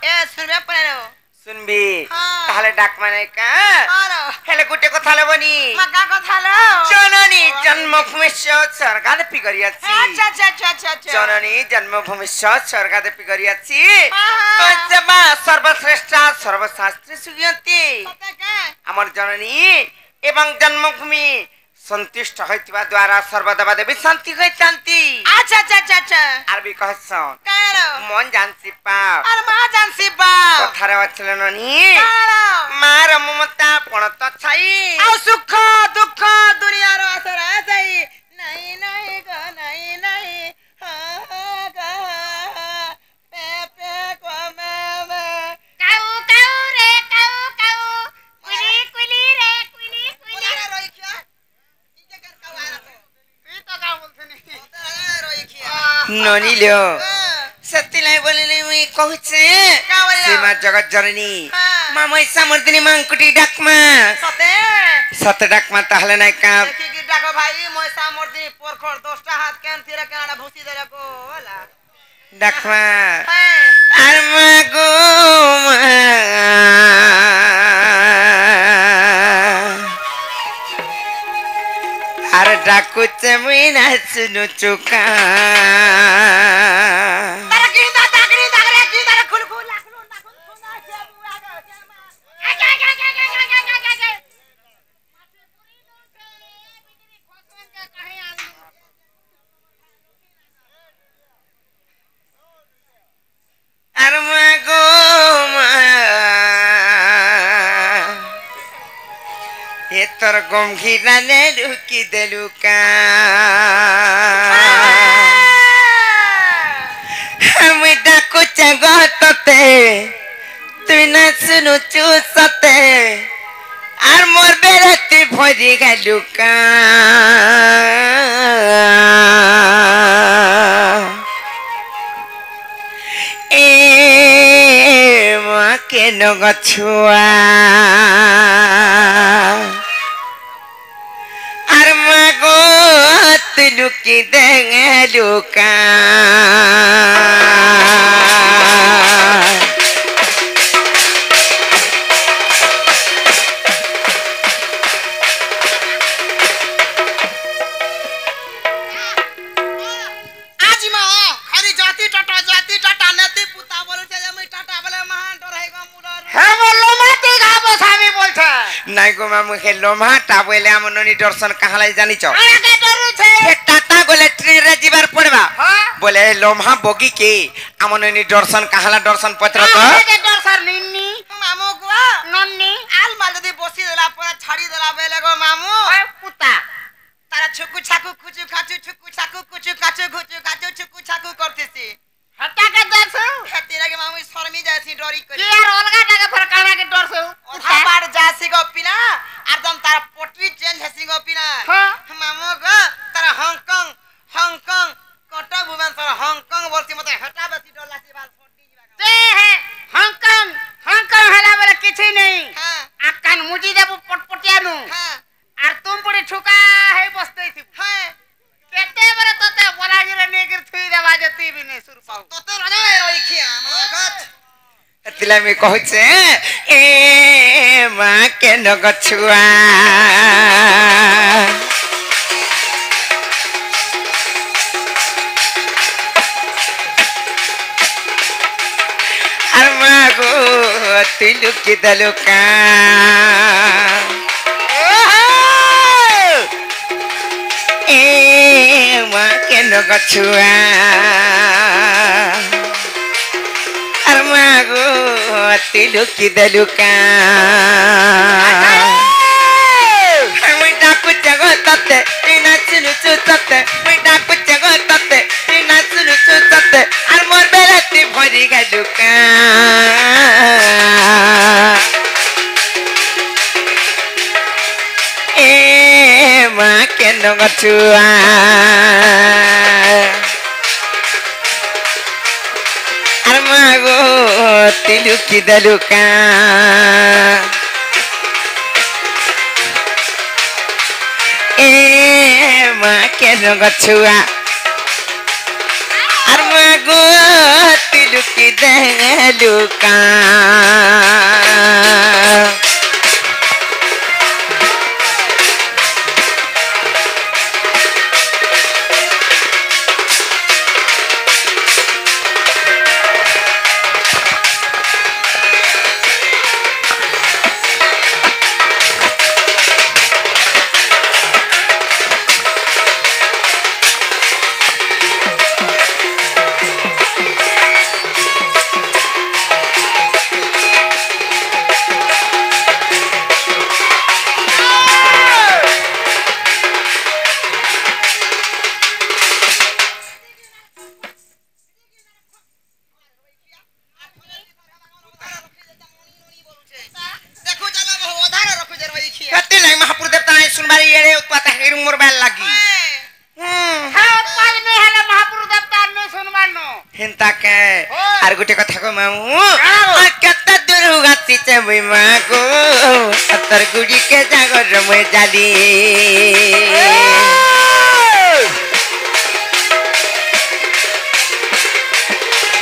ए सुनबे पड़े सुनबी हाँ। ताहले डाक माने का आरो हेले गुटे কথা লবনি मका কথা लो जननी जन्मभूमि स्वर्गादे पिगरियाछि अच्छा जननी जन्मभूमि स्वर्गादे पिगरियाछि हाँ। पंचमा सर्वश्रेष्ठ सर्वशास्त्री सुयन्ति पता के हमर जननी एवं जन्मभूमि संतुष्ट होइतबा द्वारा सर्वदेवा देवी शांति होइतांती अच्छा आरबी कहसन कारो मन जानसी पाप আর মা জানছি বা কথারে আছিল ননি কারো মার মমতা পণত ছাই আও সুখ দুঃখ দুনিয়ার আসরা যাই নাই নাই গো নাই নাই হা হা গা পে পে কো মে মে কাউ কাউ রে কাউ কাউ কুলি কুলি রে কুলি কুলি ওলা রই খিয়া ইকে কার কাও আরা তো তুই তো কাও বলছনি ওলা রই খিয়া ননি লিও सत्यलाई बोलेले मी कहछे का बोले सीमा जगत जननी हाँ। मामै समर्दिनी मांकुटी डाकमा সতে सत डाकमा ताहले नाइ का দেখি কি ডাকো ভাই মই সামর্দিনী পরখর 10টা হাত কেন তিরা কেনটা ভুসি দেলা কো ওলা डाकमा হ্যাঁ আর মাগো আর ডাকুছে মুই না শুনু চুকা তারা কি দাগরি দাগরে কি তারা খুল খুল লাগলো না খুল খুল না সে বুয়া গো সে মা আগা আগা আগা আগা আগা আগা আগা আর মাগো এ তোর গম্ভীরা নে ঢুকি দেলু কা আমি ডাকুছে গততে তুই না শুনু চুসতে আর মোর বেড়াতে ভরি গেলু কা এ মা কেন গছুয়া আর মাগো তুই লুকি দেঙে লুকা আজি মা খালি জাতি টাটা নেতি পুতা বলছে যে আমি টাটা বলে মহান ডর হই গো মুডর হ্যাঁ বললো মাতে গাবো স্বামী বলছে নাই গো মামু হে লোমাটা বলে আমননি দর্শন কাহালাই জানিছ আগে ডরুছে হে টাটা গলে ট্রেনে যাবার পড়বা বলে লোমহা বগি কে আমননি দর্শন কাহালা দর্শন পত্র তো আগে ডর স্যার নিন্নি মামু গো নন্নি আল মাল যদি বসি দেলা পরে ছাড়ি দেলা বেলে গো মামু পুতা তারা ছুকু ছাকু কুচু খাচু ছুকু ছাকু কুচু কাচু ঘুচু কাচু ছুকু ছাকু করতেছি হটাকে দেখছো হেতির আগে মামু শর্মি যাইছি ডরি কি করি আর অলগা টাকা ফর কানাকে ডরছো ওঠা বার যাসি গো পিনা একদম তার পটরি চেঞ্জ হেসি গো পিনা হ্যাঁ মামু গো তারা হংকং কটা ভুবনেশ্বর হংকং বলছি মতে হেটা বেশি ডর লাগছি বাল ফটি দিবা তে হে হংকং হংকং হলা বলে কিছু নেই হ্যাঁ আকান মুজি দেবু পটপটিয়ানু হ্যাঁ আর তুম পড়ে ঠুকা হে বসতেই থিব হ্যাঁ কেতে বরে তোতে বলা গিরে নেগির থুই দেবা যেতি বিনে সুর পাও তোতে রাজা রই খিয়া আমার কত তিলা আমি কহছে এ মা কেন গছুয়া আর মাগো তুই লুকি দেলুকা এ মা কেন গছুয়া আর মাগো তুই লুকি দেলুকা আমি ডাকুছে গো ততে তুই না শুনু চুতে আমি ডাকুছে গো ততে তুই না শুনু চুতে আর মোর বেলাতে ভরি গেলুকা এ মা কেন গছুয়া আর মাগো তুই লুকি দেলুকা এ মা কেন গছুয়া আর মাগো তুই লুকি कि देलुका देखो चला बहु आधार रखो जे रही खिया कते लाई महापुर देवता आई सुनबारी एरे उत्पात हेरु मोर बैल लागी হ্যাঁ উৎপাদ নেই হলে মহাপুরু দেবতার নো শুনবানো हेंता के ओय। आर गुटे कथा को मामू जाओ। आ कत्ता दूर गाती चे बिमा को अतर गुड़ी के जागर में जाली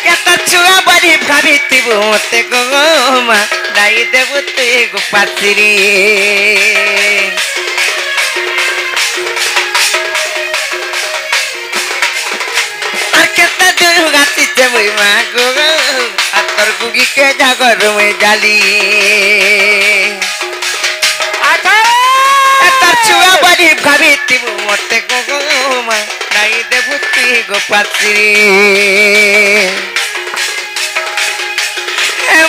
कत्ता छुआ बड़ी भाभी तिबो ते गो मा दाई देबु ते गो पातिरी कितना दूर गाती चे बिमा को अतर गुड़ी के जागर में जाली আচ্ছা तार छुआ बड़ी भाभी तिबु मते गो मा दाई देबु ते गो पातिरी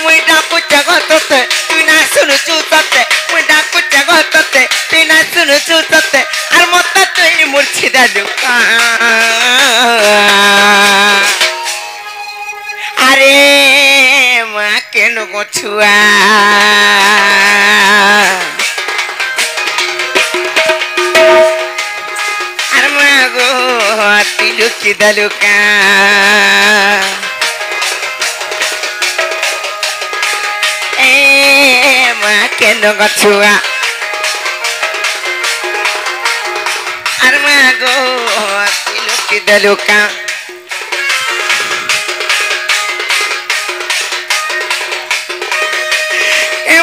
मुई डाकू जगतते तुई ना सुनु चुतते मुई डाकू जगतते तुई ना सुनु चुतते आर मते तुई मुर्छिदा दुका अरे माँ के नो छुआ अरे माँ गो तिलुकी दलुका के नो छुआ अरे माँ गो तिलुकी दलुका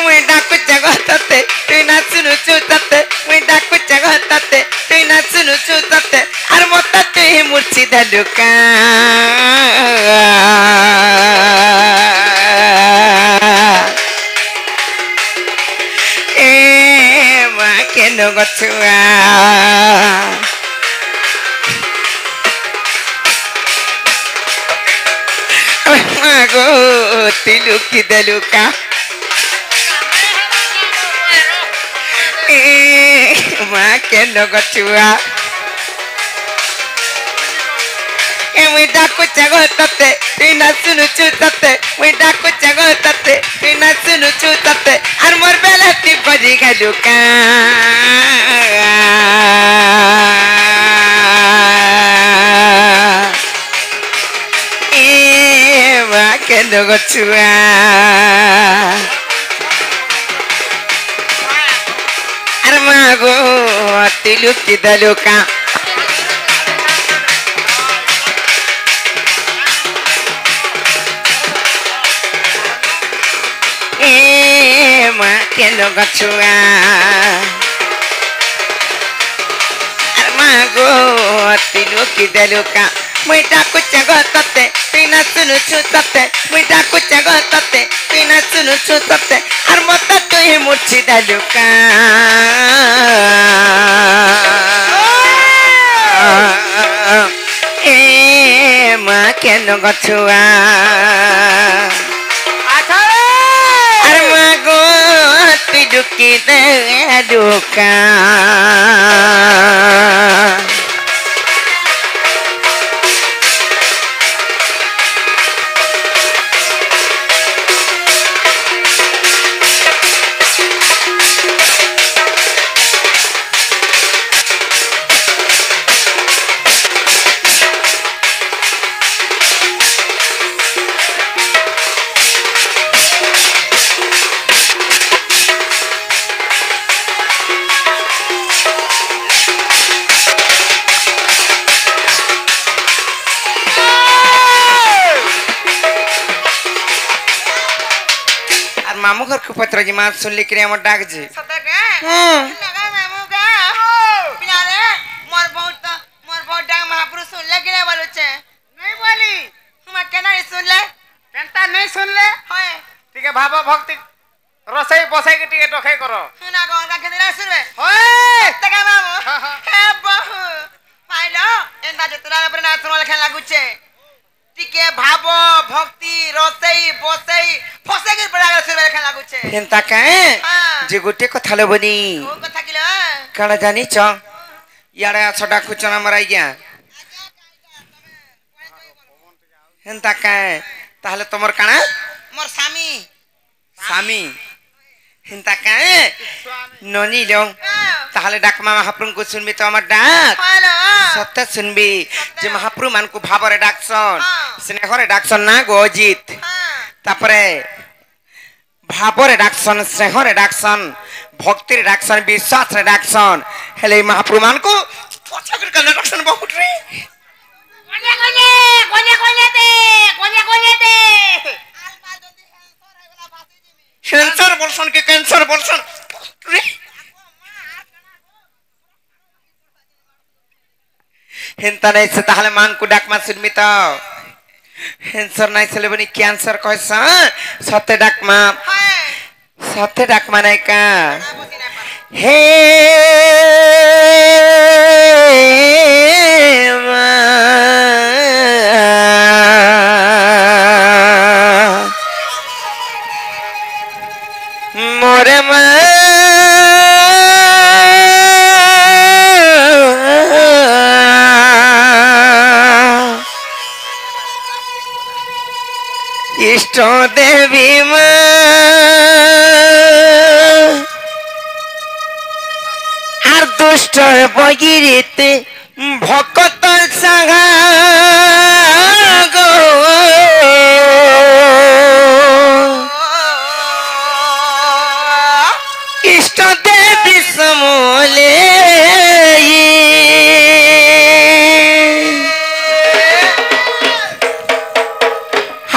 मुई डाकू जगतते तुई ना सुनु चुतते मुई डाकू जगतते तुई ना सुनु चुतते अरे मते तुई मुर्छी दलुका के नो छुआ गो तिलुकी दलुका माँ के नो छुआ मुई डाकू जगतते तुई ना सुनु चुतते मुई डाकू जगतते तुई ना सुनु चुतते आर मोर बेलाती बजी गलुका माँ के नो छुआ अरे माँ गो तिलुकी दलुका माँ के नो छुआ अरे माँ गो तिलुकी दलुका मुई डाकू जगतते तुई ना सुनु चुतते मुई डाकू जगतते तुई ना सुनु चुतते आर मते तुई मुर्छी दलुका माँ के नो छुआ আচ্ছা अरे माँ गो तिलुकी दलुका আর মামু ঘর को पत्र जी मां सुन लिख रे हमर डाक जी सत के लगा मामू का बिना रे मोर बहुत डाक महापुरुष सुन ले कि नहीं बोलू छे नहीं बोली हम केना सुन ले केनता नहीं सुन ले होय टिके भाव भक्ति रसई बसई के टिके डखै करो सुना गो का केना सुनबे होय सत के मामू हाँ, हाँ। हे बहु पाइलो एंदा जतरा पर ना सुन लेखन लागू छे टिके भाव भक्ति रसई बसई फसे के बड़ा सुनबे लेखन लागू छे हेंता का हाँ। जे गुटे कथा लबनी ओ कथा किलो काला जानी छ याडे छडा खुचना मराई गया हेंता का ताहले तमर काना मोर स्वामी स्वामी हेंता का ननी लो ताहले डाकमा महाप्रभु को सुनबी तो हमर डाक हेलो सत्य सुनबी जे महाप्रभु मान को भावरे डाकसन हाँ। स्नेहरे डाकसन ना गो अजित हां तापरे भावरे डाकसन स्नेहरे डाकसन भक्तिर डाकसन विश्वास रे डाकसन हेले महाप्रभु मान को पछाकर कने डाकसन बहुत रे कोने दे कैंसर बोलसन के कैंसर बोलसन रे हेंता नहीं से ताहले मान को डाक मा सुनमी तो कैंसर नहीं से लेबनी कैंसर कहस सत्य डाक मा हाय सत्य डाक मा नहीं का बोसी ना पर हे मोरे इष्ट देवी আর দুষ্ট বগিরিতে ভকত সাগা গো ইষ্ট দেবী সমলে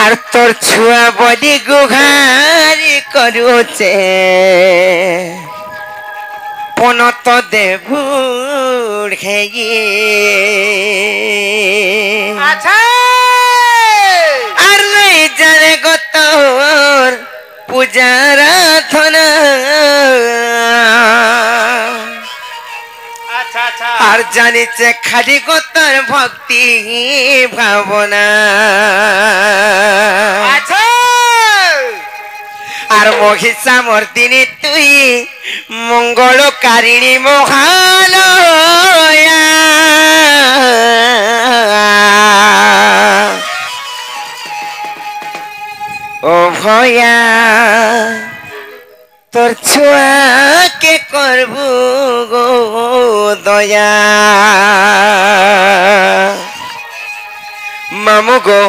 আর তোর ছুয়া বডি গুহারি করুছে পনত দেবুর খেয়ে अच्छा আর নাই জানে গতর পূজারাধনা अच्छा अच्छा আর জানিছে খালি গতর ভক্তি ভাবনা अच्छा আর মহিষা মর্দিনী তুই মঙ্গলকারিণী মহালয়া ও ভয়া তোর ছুয়াকে করবু গো দয়া মামু গো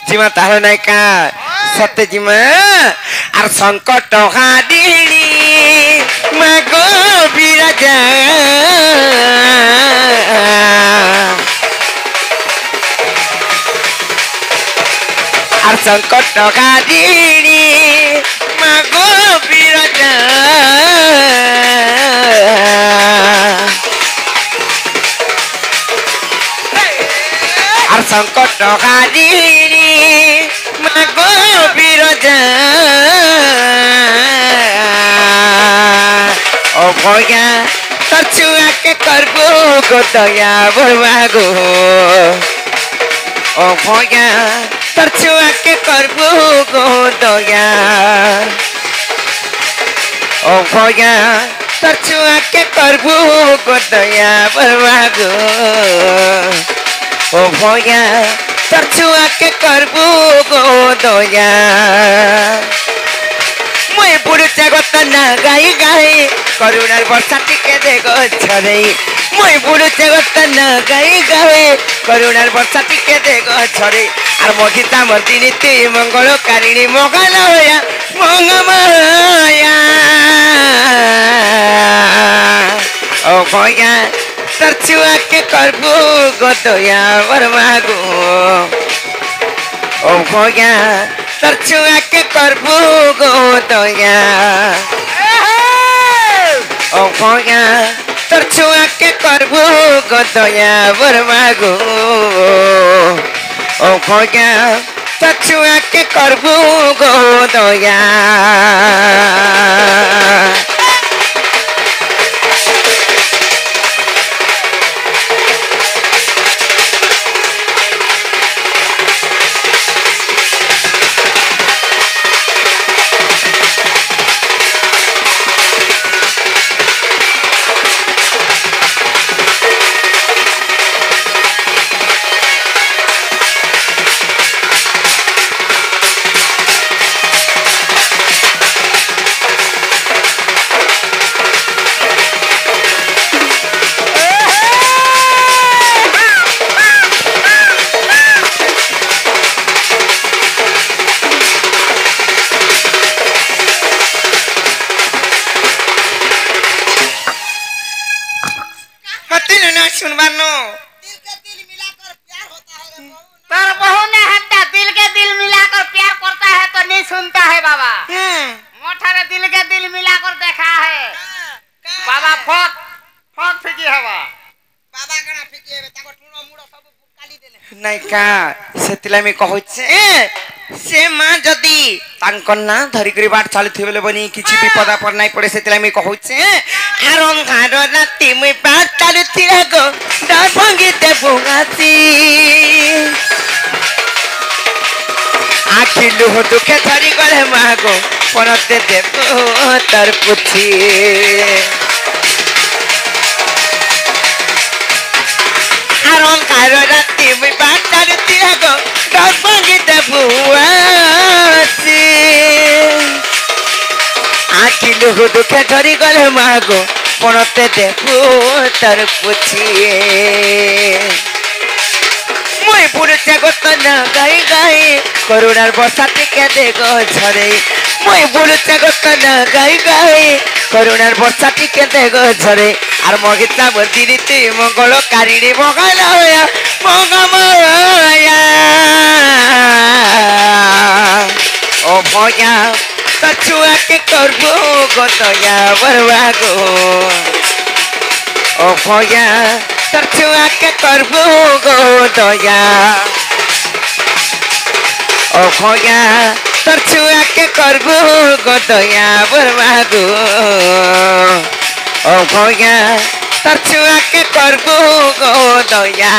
জিমা তাহলে নাই কা সত্য জিমা আর সংকট হারিণী মা গো বিরাজা আর সংকট হারিণী মা গো বিরাজা আর সংকট হারিণী মা গো বিরজা ও ভয়া তোর ছুয়াকে করবো গো দয়া বড়বা গো ও ভয়া তোর ছুয়াকে করবো গো দয়া ও ভয়া তোর ছুয়াকে করবো গো দয়া বড়বা গো ও ভয়া তোর ছুয়াকে করবো গো দয়া মই বুড়ুচা গত না গাই গাই করুণার বর্ষা টিকে দে গো ছড়াই মই বুড়ুচা গত না গাই গাই করুণার বর্ষা টিকে দে গো ছড়াই আর মহিষা মর্দিনী তুই মঙ্গলকারিণী মঙ্গলয়া মঙ্গমায়া ও ভয়া তোর ছুয়াকে করবো গো দয়া বর্মা গো ও ভয়া তোর ছুয়াকে করবো গো ভয়া তোর ছুয়াকে করবো গো দয়া বরমাগো ও ভয়া তোর ছুয়াকে করবো গো দয়া सुनबानो दिल के दिल मिलाकर प्यार होता है रे बहू। पर बहू ने हट्टा दिल के दिल मिलाकर प्यार करता है तो नहीं सुनता है बाबा। मोटा ने दिल के दिल मिलाकर देखा है बाबा। फक फक फिकी हवा बाबा कना फिकी हेबे ताको टुनो मुड़ो सब काली देले नहीं का सेतिला में कहउछे से मां जदी तांकर ना धरी करी बाट चालुथि बेले बनी किछि विपद पर नाही पड़े सेतिला में कहउछे आरम घर राती मुई बाट चालुथि गो डर भंगी दे बुगासी आखि लुह दुखे धरी गले मागो पनते देबो तर पुछी आरम घर राती मुई बाट चालुथि गो डर भंगी दे बुआसी आखि लुह दुखे धरी गले मागो पनते देबो तर पुछी मुई बुड़े गोत न गाई गाई करुणार बसा टिके देखो झरे मुई बुड़े गोत न गाई गाई करुणार बसा टिके देखो झरे आर मगिता बदिनी ती मंगल कारिणी मगला होया मंगमया ओ भया तछुआ के करबो गो दया बरवागो ओ भया तर छुआ के करबो गो दया ओ भया तर छुआ के करबो गो दया बरवागो ओ भया तर छुआ के करबो गो दया